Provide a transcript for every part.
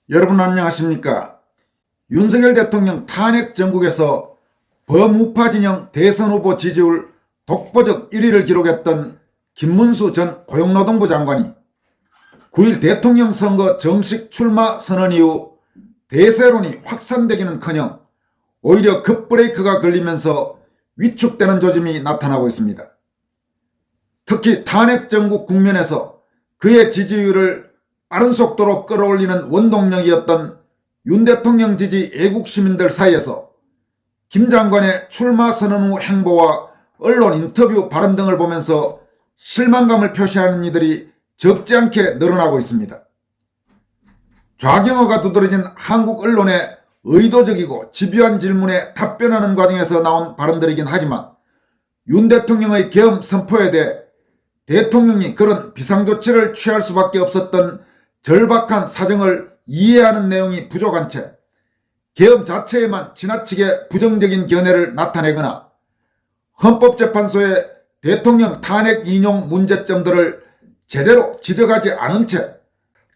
여러분 안녕하십니까? 윤석열 대통령 탄핵 전국에서 범우파 진영 대선 후보 지지율 독보적 1위를 기록했던 김문수 전 고용노동부 장관이 9일 대통령 선거 정식 출마 선언 이후 대세론이 확산되기는커녕 오히려 급브레이크가 걸리면서 위축되는 조짐이 나타나고 있습니다. 특히 탄핵 전국 국면에서 그의 지지율을 빠른 속도로 끌어올리는 원동력이었던 윤 대통령 지지 애국 시민들 사이에서 김 장관의 출마 선언 후 행보와 언론 인터뷰 발언 등을 보면서 실망감을 표시하는 이들이 적지 않게 늘어나고 있습니다. 좌경어가 두드러진 한국 언론의 의도적이고 집요한 질문에 답변하는 과정에서 나온 발언들이긴 하지만 윤 대통령의 계엄 선포에 대해 대통령이 그런 비상조치를 취할 수밖에 없었던 절박한 사정을 이해하는 내용이 부족한 채 계엄 자체에만 지나치게 부정적인 견해를 나타내거나 헌법재판소의 대통령 탄핵 인용 문제점들을 제대로 지적하지 않은 채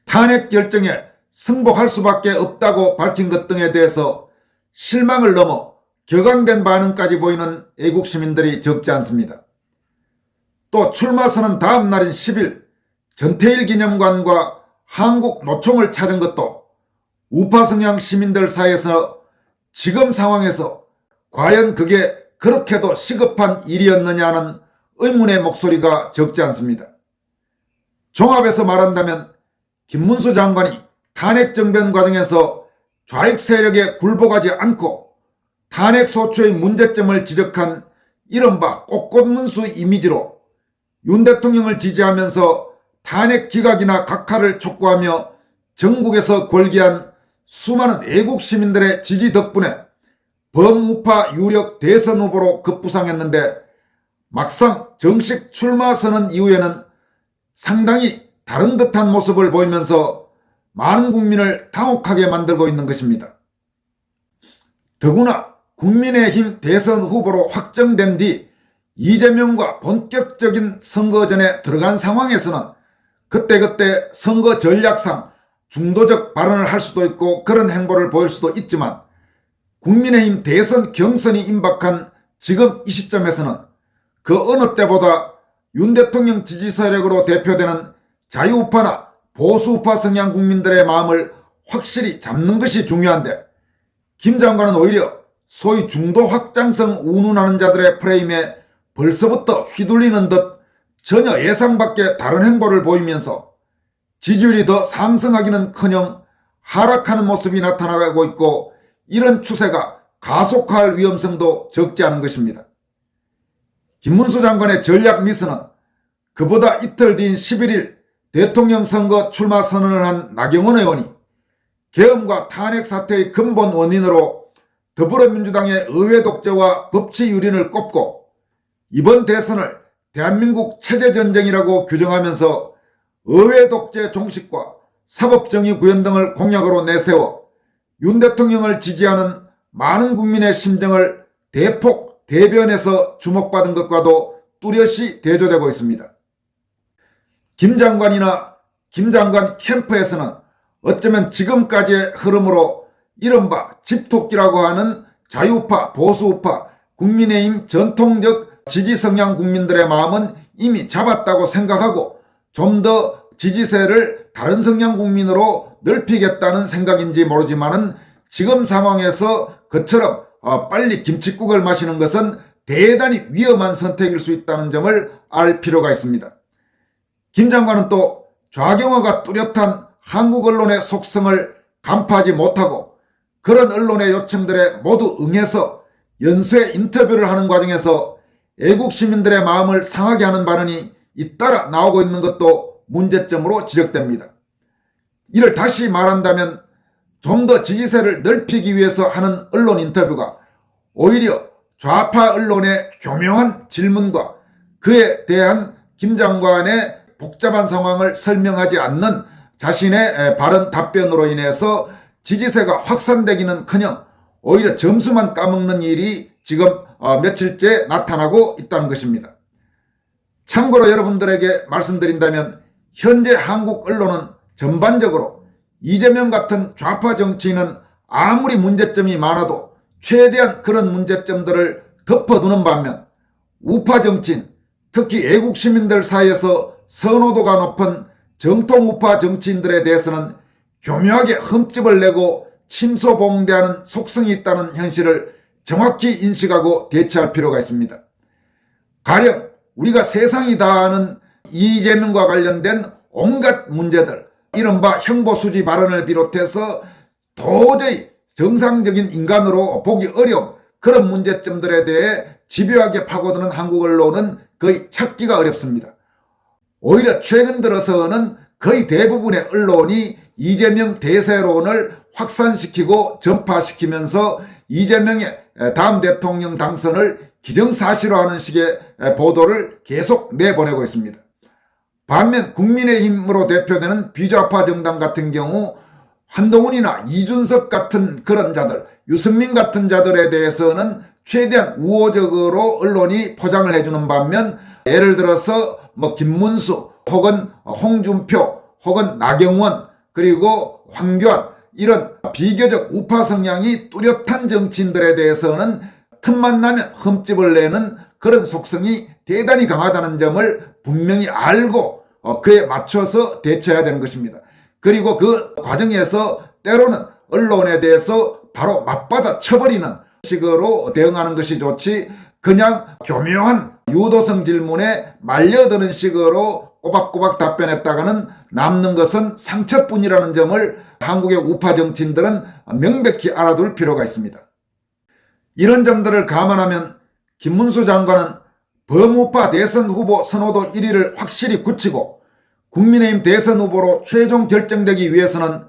탄핵 결정에 승복할 수밖에 없다고 밝힌 것 등에 대해서 실망을 넘어 격앙된 반응까지 보이는 애국 시민들이 적지 않습니다. 또 출마 선언 다음 날인 10일 전태일 기념관과 한국노총을 찾은 것도 우파 성향 시민들 사이에서 지금 상황에서 과연 그게 그렇게도 시급한 일이었느냐는 의문의 목소리가 적지 않습니다. 종합해서 말한다면 김문수 장관이 탄핵 정변 과정에서 좌익 세력에 굴복하지 않고 탄핵 소추의 문제점을 지적한 이른바 꽃꽃문수 이미지로 윤 대통령을 지지하면서 탄핵 기각이나 각하를 촉구하며 전국에서 골기한 수많은 애국 시민들의 지지 덕분에 범우파 유력 대선 후보로 급부상했는데 막상 정식 출마 선언 이후에는 상당히 다른 듯한 모습을 보이면서 많은 국민을 당혹하게 만들고 있는 것입니다. 더구나 국민의힘 대선 후보로 확정된 뒤 이재명과 본격적인 선거전에 들어간 상황에서는 그때그때 선거 전략상 중도적 발언을 할 수도 있고 그런 행보를 보일 수도 있지만 국민의힘 대선 경선이 임박한 지금 이 시점에서는 그 어느 때보다 윤 대통령 지지 세력으로 대표되는 자유우파나 보수우파 성향 국민들의 마음을 확실히 잡는 것이 중요한데 김 장관은 오히려 소위 중도 확장성 운운하는 자들의 프레임에 벌써부터 휘둘리는 듯 전혀 예상 밖의 다른 행보를 보이면서 지지율이 더 상승하기는커녕 하락하는 모습이 나타나고 있고 이런 추세가 가속화할 위험성도 적지 않은 것입니다. 김문수 장관의 전략 미스는 그보다 이틀 뒤인 11일 대통령 선거 출마 선언을 한 나경원 의원이 계엄과 탄핵 사태의 근본 원인으로 더불어민주당의 의회 독재와 법치 유린을 꼽고 이번 대선을 대한민국 체제전쟁이라고 규정하면서 의회 독재 종식과 사법정의 구현 등을 공약으로 내세워 윤 대통령을 지지하는 많은 국민의 심정을 대폭 대변해서 주목받은 것과도 뚜렷이 대조되고 있습니다. 김 장관이나 김 장관 캠프에서는 어쩌면 지금까지의 흐름으로 이른바 집토끼라고 하는 자유우파, 보수우파, 국민의힘 전통적 지지 성향 국민들의 마음은 이미 잡았다고 생각하고 좀 더 지지세를 다른 성향 국민으로 넓히겠다는 생각인지 모르지만은 지금 상황에서 그처럼 빨리 김칫국을 마시는 것은 대단히 위험한 선택일 수 있다는 점을 알 필요가 있습니다. 김 장관은 또 좌경어가 뚜렷한 한국 언론의 속성을 간파하지 못하고 그런 언론의 요청들에 모두 응해서 연쇄 인터뷰를 하는 과정에서 애국 시민들의 마음을 상하게 하는 발언이 잇따라 나오고 있는 것도 문제점으로 지적됩니다. 이를 다시 말한다면 좀 더 지지세를 넓히기 위해서 하는 언론 인터뷰가 오히려 좌파 언론의 교묘한 질문과 그에 대한 김 장관의 복잡한 상황을 설명하지 않는 자신의 발언 답변으로 인해서 지지세가 확산되기는커녕 오히려 점수만 까먹는 일이 지금 며칠째 나타나고 있다는 것입니다. 참고로 여러분들에게 말씀드린다면 현재 한국 언론은 전반적으로 이재명 같은 좌파 정치인은 아무리 문제점이 많아도 최대한 그런 문제점들을 덮어두는 반면 우파 정치인, 특히 애국 시민들 사이에서 선호도가 높은 정통 우파 정치인들에 대해서는 교묘하게 흠집을 내고 침소봉대하는 속성이 있다는 현실을 정확히 인식하고 대처할 필요가 있습니다. 가령 우리가 세상이 다 아는 이재명과 관련된 온갖 문제들, 이른바 형보수지 발언을 비롯해서 도저히 정상적인 인간으로 보기 어려운 그런 문제점들에 대해 집요하게 파고드는 한국 언론은 거의 찾기가 어렵습니다. 오히려 최근 들어서는 거의 대부분의 언론이 이재명 대세론을 확산시키고 전파시키면서 이재명의 다음 대통령 당선을 기정사실화하는 식의 보도를 계속 내보내고 있습니다. 반면 국민의힘으로 대표되는 비좌파 정당 같은 경우 한동훈이나 이준석 같은 그런 자들, 유승민 같은 자들에 대해서는 최대한 우호적으로 언론이 포장을 해주는 반면 예를 들어서 김문수 혹은 홍준표 혹은 나경원 그리고 황교안 이런 비교적 우파 성향이 뚜렷한 정치인들에 대해서는 틈만 나면 흠집을 내는 그런 속성이 대단히 강하다는 점을 분명히 알고 그에 맞춰서 대처해야 되는 것입니다. 그리고 그 과정에서 때로는 언론에 대해서 바로 맞받아 쳐버리는 식으로 대응하는 것이 좋지, 그냥 교묘한 유도성 질문에 말려드는 식으로 꼬박꼬박 답변했다가는 남는 것은 상처뿐이라는 점을 한국의 우파 정치인들은 명백히 알아둘 필요가 있습니다. 이런 점들을 감안하면 김문수 장관은 범우파 대선 후보 선호도 1위를 확실히 굳히고 국민의힘 대선 후보로 최종 결정되기 위해서는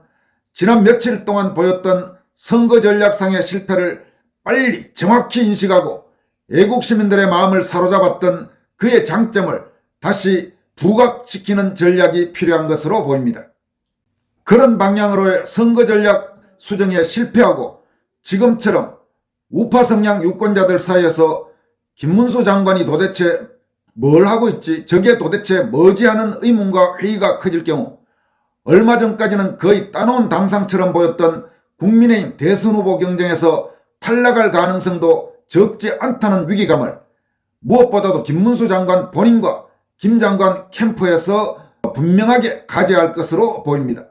지난 며칠 동안 보였던 선거 전략상의 실패를 빨리 정확히 인식하고 애국 시민들의 마음을 사로잡았던 그의 장점을 다시 부각시키는 전략이 필요한 것으로 보입니다. 그런 방향으로의 선거 전략 수정에 실패하고 지금처럼 우파 성향 유권자들 사이에서 김문수 장관이 도대체 뭘 하고 있지? 저게 도대체 뭐지? 하는 의문과 회의가 커질 경우 얼마 전까지는 거의 따놓은 당상처럼 보였던 국민의힘 대선 후보 경쟁에서 탈락할 가능성도 적지 않다는 위기감을 무엇보다도 김문수 장관 본인과 김 장관 캠프에서 분명하게 가져야 할 것으로 보입니다.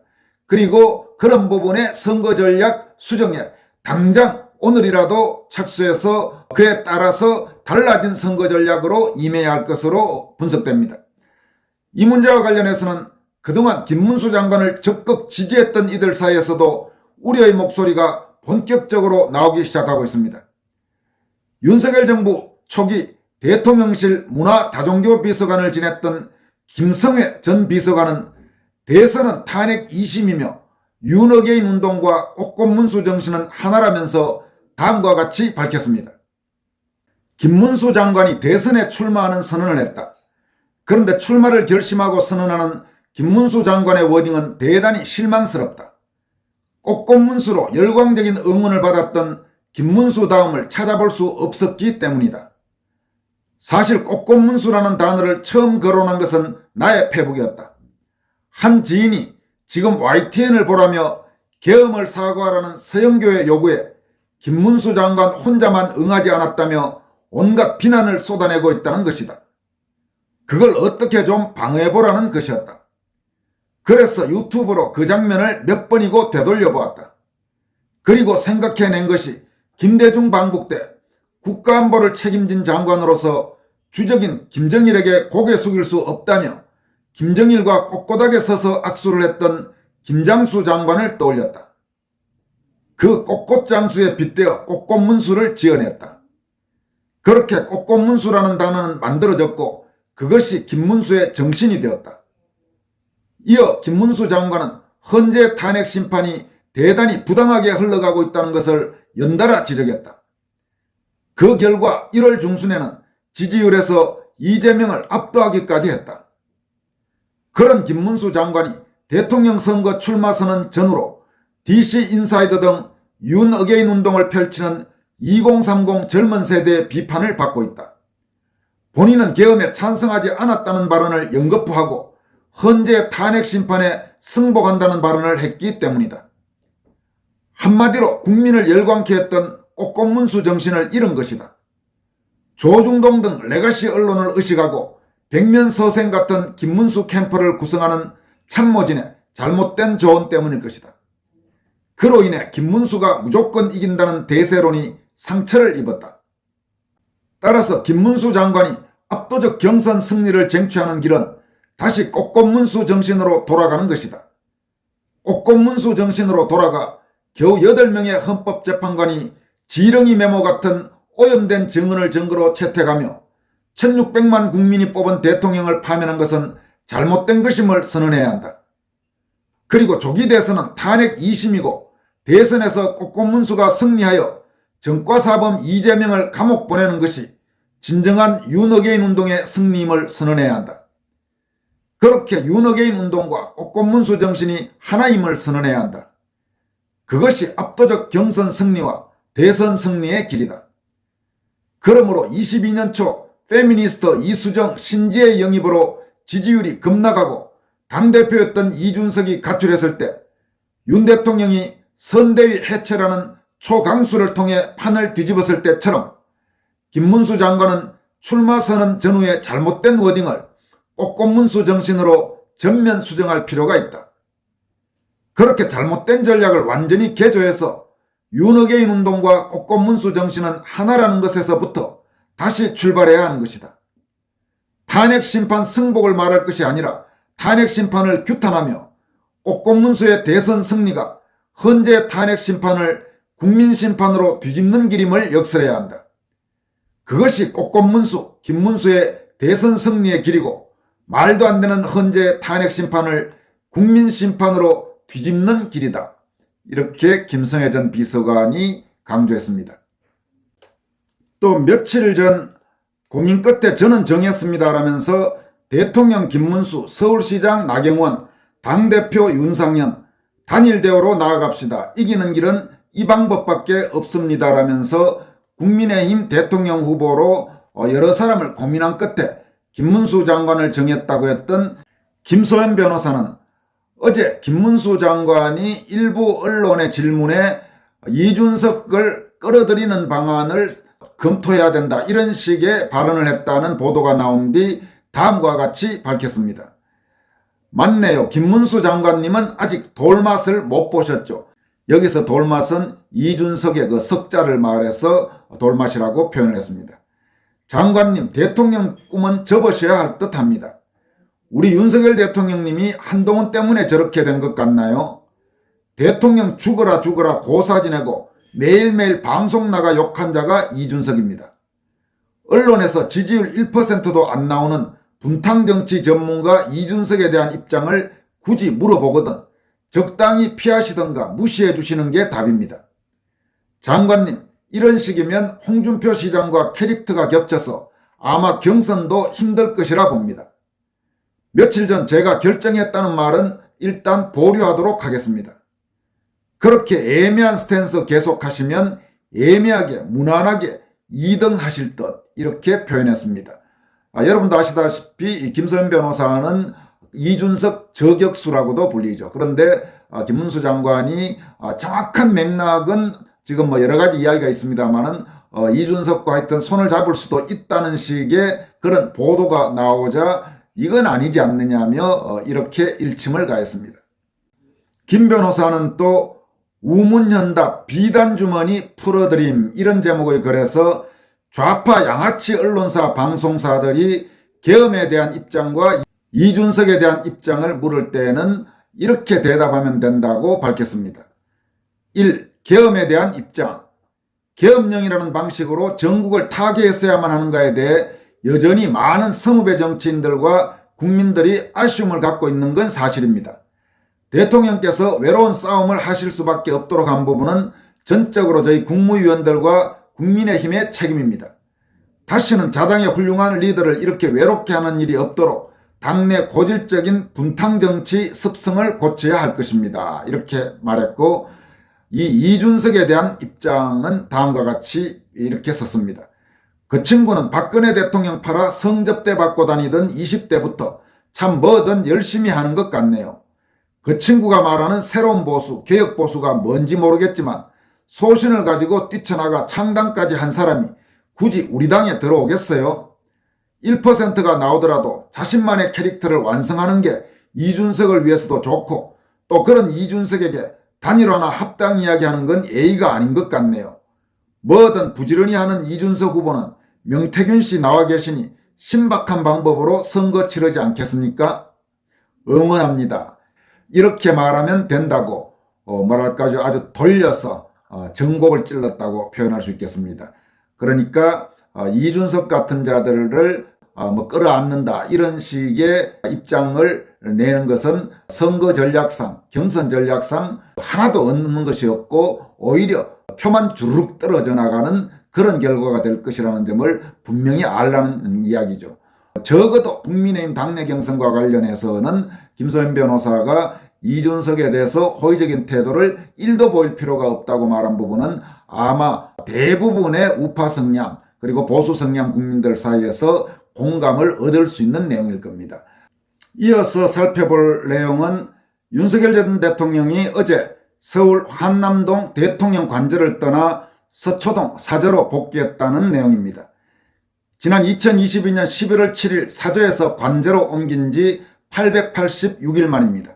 그리고 그런 부분의 선거 전략 수정에 당장 오늘이라도 착수해서 그에 따라서 달라진 선거 전략으로 임해야 할 것으로 분석됩니다. 이 문제와 관련해서는 그동안 김문수 장관을 적극 지지했던 이들 사이에서도 우려의 목소리가 본격적으로 나오기 시작하고 있습니다. 윤석열 정부 초기 대통령실 문화다종교비서관을 지냈던 김성회 전 비서관은 대선은 탄핵 2심이며 윤어게인 운동과 꽃꽃문수 정신은 하나라면서 다음과 같이 밝혔습니다. 김문수 장관이 대선에 출마하는 선언을 했다. 그런데 출마를 결심하고 선언하는 김문수 장관의 워딩은 대단히 실망스럽다. 꽃꽃문수로 열광적인 응원을 받았던 김문수 다음을 찾아볼 수 없었기 때문이다. 사실 꽃꽃문수라는 단어를 처음 거론한 것은 나의 페북이었다. 한 지인이 지금 YTN을 보라며 계엄을 사과하라는 서영교의 요구에 김문수 장관 혼자만 응하지 않았다며 온갖 비난을 쏟아내고 있다는 것이다. 그걸 어떻게 좀 방어해보라는 것이었다. 그래서 유튜브로 그 장면을 몇 번이고 되돌려 보았다. 그리고 생각해낸 것이 김대중 방북 때 국가안보를 책임진 장관으로서 주적인 김정일에게 고개 숙일 수 없다며 김정일과 꼿꼿하게 서서 악수를 했던 김장수 장관을 떠올렸다. 그 꼿꼿장수에 빗대어 꽃꽃문수를 지어냈다. 그렇게 꽃꽃문수라는 단어는 만들어졌고 그것이 김문수의 정신이 되었다. 이어 김문수 장관은 헌재 탄핵 심판이 대단히 부당하게 흘러가고 있다는 것을 연달아 지적했다. 그 결과 1월 중순에는 지지율에서 이재명을 압도하기까지 했다. 그런 김문수 장관이 대통령 선거 출마 선언 전후로 DC 인사이더 등 윤어게인 운동을 펼치는 2030 젊은 세대의 비판을 받고 있다. 본인은 계엄에 찬성하지 않았다는 발언을 연거푸하고 헌재 탄핵 심판에 승복한다는 발언을 했기 때문이다. 한마디로 국민을 열광케 했던 꽃꽃문수 정신을 잃은 것이다. 조중동 등 레가시 언론을 의식하고 백면서생 같은 김문수 캠프를 구성하는 참모진의 잘못된 조언 때문일 것이다. 그로 인해 김문수가 무조건 이긴다는 대세론이 상처를 입었다. 따라서 김문수 장관이 압도적 경선 승리를 쟁취하는 길은 다시 꽃꽃문수 정신으로 돌아가는 것이다. 꽃꽃문수 정신으로 돌아가 겨우 8명의 헌법재판관이 지렁이 메모 같은 오염된 증언을 증거로 채택하며 1600만 국민이 뽑은 대통령을 파면한 것은 잘못된 것임을 선언해야 한다. 그리고 조기 대선은 탄핵 2심이고 대선에서 꽃꽃문수가 승리하여 전과사범 이재명을 감옥 보내는 것이 진정한 윤어게인 운동의 승리임을 선언해야 한다. 그렇게 윤어게인 운동과 꽃꽃문수 정신이 하나임을 선언해야 한다. 그것이 압도적 경선 승리와 대선 승리의 길이다. 그러므로 22년 초 페미니스트 이수정, 신지의 영입으로 지지율이 급락하고 당대표였던 이준석이 가출했을 때 윤 대통령이 선대위 해체라는 초강수를 통해 판을 뒤집었을 때처럼 김문수 장관은 출마 선언 전후의 잘못된 워딩을 꽃꽃문수 정신으로 전면 수정할 필요가 있다. 그렇게 잘못된 전략을 완전히 개조해서 윤어게인 운동과 꽃꽃문수 정신은 하나라는 것에서부터 다시 출발해야 하는 것이다. 탄핵 심판 승복을 말할 것이 아니라 탄핵 심판을 규탄하며 꽃꽃문수의 대선 승리가 헌재 탄핵 심판을 국민 심판으로 뒤집는 길임을 역설해야 한다. 그것이 꽃꽃문수, 김문수의 대선 승리의 길이고 말도 안 되는 헌재 탄핵 심판을 국민 심판으로 뒤집는 길이다. 이렇게 김성애 전 비서관이 강조했습니다. 또 며칠 전 고민 끝에 저는 정했습니다 라면서 대통령 김문수, 서울시장 나경원, 당대표 윤상현, 단일대우로 나아갑시다. 이기는 길은 이 방법밖에 없습니다 라면서 국민의힘 대통령 후보로 여러 사람을 고민한 끝에 김문수 장관을 정했다고 했던 김소연 변호사는 어제 김문수 장관이 일부 언론의 질문에 이준석을 끌어들이는 방안을 검토해야 된다 이런 식의 발언을 했다는 보도가 나온 뒤 다음과 같이 밝혔습니다. 맞네요. 김문수 장관님은 아직 돌맛을 못 보셨죠. 여기서 돌맛은 이준석의 그 석자를 말해서 돌맛이라고 표현을 했습니다. 장관님, 대통령 꿈은 접으셔야 할 듯합니다. 우리 윤석열 대통령님이 한동훈 때문에 저렇게 된 것 같나요? 대통령 죽어라 죽어라 고사 지내고 매일매일 방송 나가 욕한 자가 이준석입니다. 언론에서 지지율 1%도 안 나오는 분탕정치 전문가 이준석에 대한 입장을 굳이 물어보거든 적당히 피하시던가 무시해 주시는 게 답입니다. 장관님, 이런 식이면 홍준표 시장과 캐릭터가 겹쳐서 아마 경선도 힘들 것이라 봅니다. 며칠 전 제가 결정했다는 말은 일단 보류하도록 하겠습니다. 그렇게 애매한 스탠스 계속하시면 애매하게 무난하게 2등 하실 듯 이렇게 표현했습니다. 여러분도 아시다시피 이 김소연 변호사는 이준석 저격수라고도 불리죠. 그런데 김문수 장관이 정확한 맥락은 지금 뭐 여러 가지 이야기가 있습니다만은 이준석과 하여튼 손을 잡을 수도 있다는 식의 그런 보도가 나오자 이건 아니지 않느냐며 이렇게 일침을 가했습니다. 김 변호사는 또 우문현답 비단주머니 풀어드림 이런 제목의 글에서 좌파 양아치 언론사 방송사들이 계엄에 대한 입장과 이준석에 대한 입장을 물을 때는 이렇게 대답하면 된다고 밝혔습니다. 1. 계엄에 대한 입장. 계엄령이라는 방식으로 전국을 타개했어야만 하는가에 대해 여전히 많은 성읍의 정치인들과 국민들이 아쉬움을 갖고 있는 건 사실입니다. 대통령께서 외로운 싸움을 하실 수밖에 없도록 한 부분은 전적으로 저희 국무위원들과 국민의힘의 책임입니다. 다시는 자당의 훌륭한 리더를 이렇게 외롭게 하는 일이 없도록 당내 고질적인 분탕정치 습성을 고쳐야 할 것입니다. 이렇게 말했고 이 이준석에 대한 입장은 다음과 같이 이렇게 썼습니다. 그 친구는 박근혜 대통령 팔아 성접대 받고 다니던 20대부터 참 뭐든 열심히 하는 것 같네요. 그 친구가 말하는 새로운 보수, 개혁 보수가 뭔지 모르겠지만 소신을 가지고 뛰쳐나가 창당까지 한 사람이 굳이 우리 당에 들어오겠어요? 1%가 나오더라도 자신만의 캐릭터를 완성하는 게 이준석을 위해서도 좋고, 또 그런 이준석에게 단일화나 합당 이야기하는 건 예의가 아닌 것 같네요. 뭐든 부지런히 하는 이준석 후보는 명태균 씨 나와 계시니 신박한 방법으로 선거 치르지 않겠습니까? 응원합니다. 이렇게 말하면 된다고 아주 돌려서 전곡을 찔렀다고 표현할 수 있겠습니다. 그러니까 이준석 같은 자들을 끌어안는다, 이런 식의 입장을 내는 것은 선거 전략상, 경선 전략상 하나도 얻는 것이 없고 오히려 표만 주르륵 떨어져 나가는 그런 결과가 될 것이라는 점을 분명히 알라는 이야기죠. 적어도 국민의힘 당내 경선과 관련해서는 김소연 변호사가 이준석에 대해서 호의적인 태도를 1도 보일 필요가 없다고 말한 부분은 아마 대부분의 우파 성향 그리고 보수 성향 국민들 사이에서 공감을 얻을 수 있는 내용일 겁니다. 이어서 살펴볼 내용은 윤석열 전 대통령이 어제 서울 한남동 대통령 관저를 떠나 서초동 사저로 복귀했다는 내용입니다. 지난 2022년 11월 7일 사저에서 관저로 옮긴 지 886일 만입니다.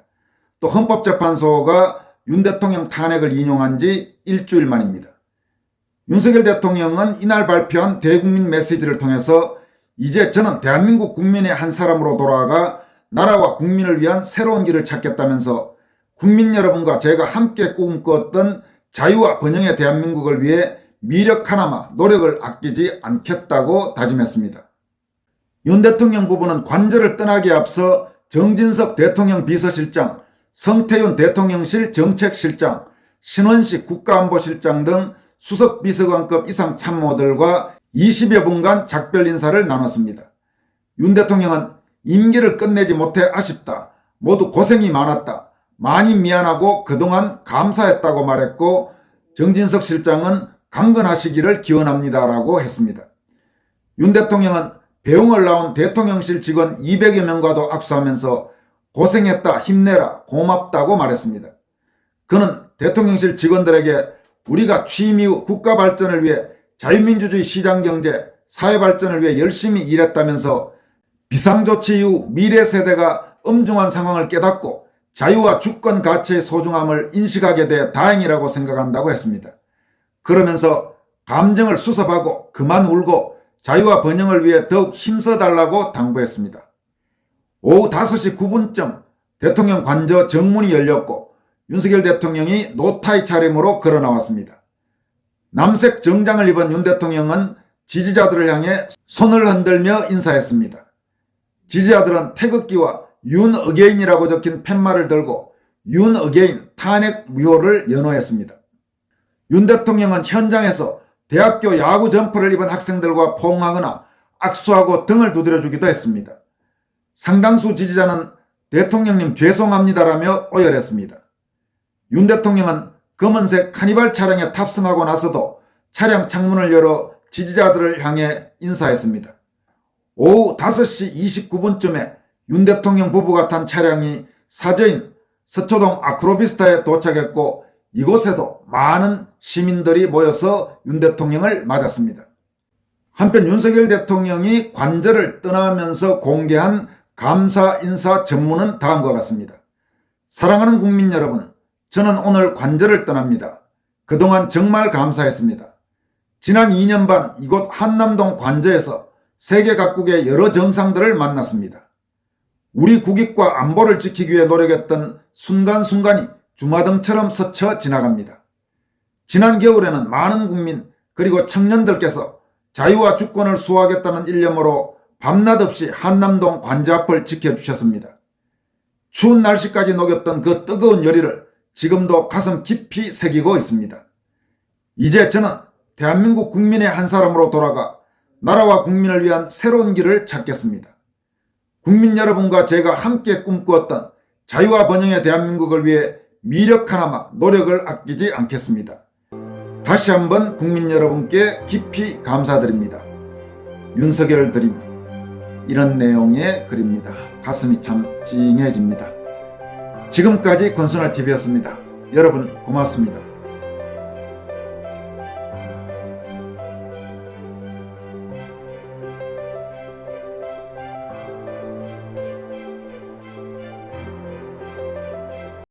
또 헌법재판소가 윤 대통령 탄핵을 인용한 지 일주일 만입니다. 윤석열 대통령은 이날 발표한 대국민 메시지를 통해서 이제 저는 대한민국 국민의 한 사람으로 돌아가 나라와 국민을 위한 새로운 길을 찾겠다면서 국민 여러분과 제가 함께 꿈꿨던 자유와 번영의 대한민국을 위해 미력 하나마 노력을 아끼지 않겠다고 다짐했습니다. 윤 대통령 부부는 관저를 떠나기에 앞서 정진석 대통령 비서실장, 성태윤 대통령실 정책실장, 신원식 국가안보실장 등 수석 비서관급 이상 참모들과 20여 분간 작별 인사를 나눴습니다. 윤 대통령은 임기를 끝내지 못해 아쉽다. 모두 고생이 많았다. 많이 미안하고 그동안 감사했다고 말했고, 정진석 실장은 강건하시기를 기원합니다라고 했습니다. 윤 대통령은 배웅을 나온 대통령실 직원 200여 명과도 악수하면서 고생했다, 힘내라, 고맙다고 말했습니다. 그는 대통령실 직원들에게 우리가 취임 이후 국가 발전을 위해 자유민주주의 시장경제, 사회발전을 위해 열심히 일했다면서 비상조치 이후 미래 세대가 엄중한 상황을 깨닫고 자유와 주권 가치의 소중함을 인식하게 돼 다행이라고 생각한다고 했습니다. 그러면서 감정을 수습하고 그만 울고 자유와 번영을 위해 더욱 힘써달라고 당부했습니다. 오후 5시 9분쯤 대통령 관저 정문이 열렸고 윤석열 대통령이 노타이 차림으로 걸어 나왔습니다. 남색 정장을 입은 윤 대통령은 지지자들을 향해 손을 흔들며 인사했습니다. 지지자들은 태극기와 윤 어게인이라고 적힌 팻말을 들고 윤 어게인 탄핵 무효를 연호했습니다. 윤 대통령은 현장에서 대학교 야구 점퍼를 입은 학생들과 포옹하거나 악수하고 등을 두드려주기도 했습니다. 상당수 지지자는 대통령님 죄송합니다라며 오열했습니다. 윤 대통령은 검은색 카니발 차량에 탑승하고 나서도 차량 창문을 열어 지지자들을 향해 인사했습니다. 오후 5시 29분쯤에 윤 대통령 부부가 탄 차량이 사저인 서초동 아크로비스타에 도착했고 이곳에도 많은 시민들이 모여서 윤 대통령을 맞았습니다. 한편 윤석열 대통령이 관저를 떠나면서 공개한 감사 인사 전문은 다음과 같습니다. 사랑하는 국민 여러분, 저는 오늘 관저를 떠납니다. 그동안 정말 감사했습니다. 지난 2년 반 이곳 한남동 관저에서 세계 각국의 여러 정상들을 만났습니다. 우리 국익과 안보를 지키기 위해 노력했던 순간순간이 주마등처럼 스쳐 지나갑니다. 지난 겨울에는 많은 국민 그리고 청년들께서 자유와 주권을 수호하겠다는 일념으로 밤낮 없이 한남동 관저 앞을 지켜주셨습니다. 추운 날씨까지 녹였던 그 뜨거운 열의를 지금도 가슴 깊이 새기고 있습니다. 이제 저는 대한민국 국민의 한 사람으로 돌아가 나라와 국민을 위한 새로운 길을 찾겠습니다. 국민 여러분과 제가 함께 꿈꾸었던 자유와 번영의 대한민국을 위해 미력 하나마 노력을 아끼지 않겠습니다. 다시 한번 국민 여러분께 깊이 감사드립니다. 윤석열 드림, 이런 내용의 글입니다. 가슴이 참 찡해집니다. 지금까지 권순알TV였습니다. 여러분 고맙습니다.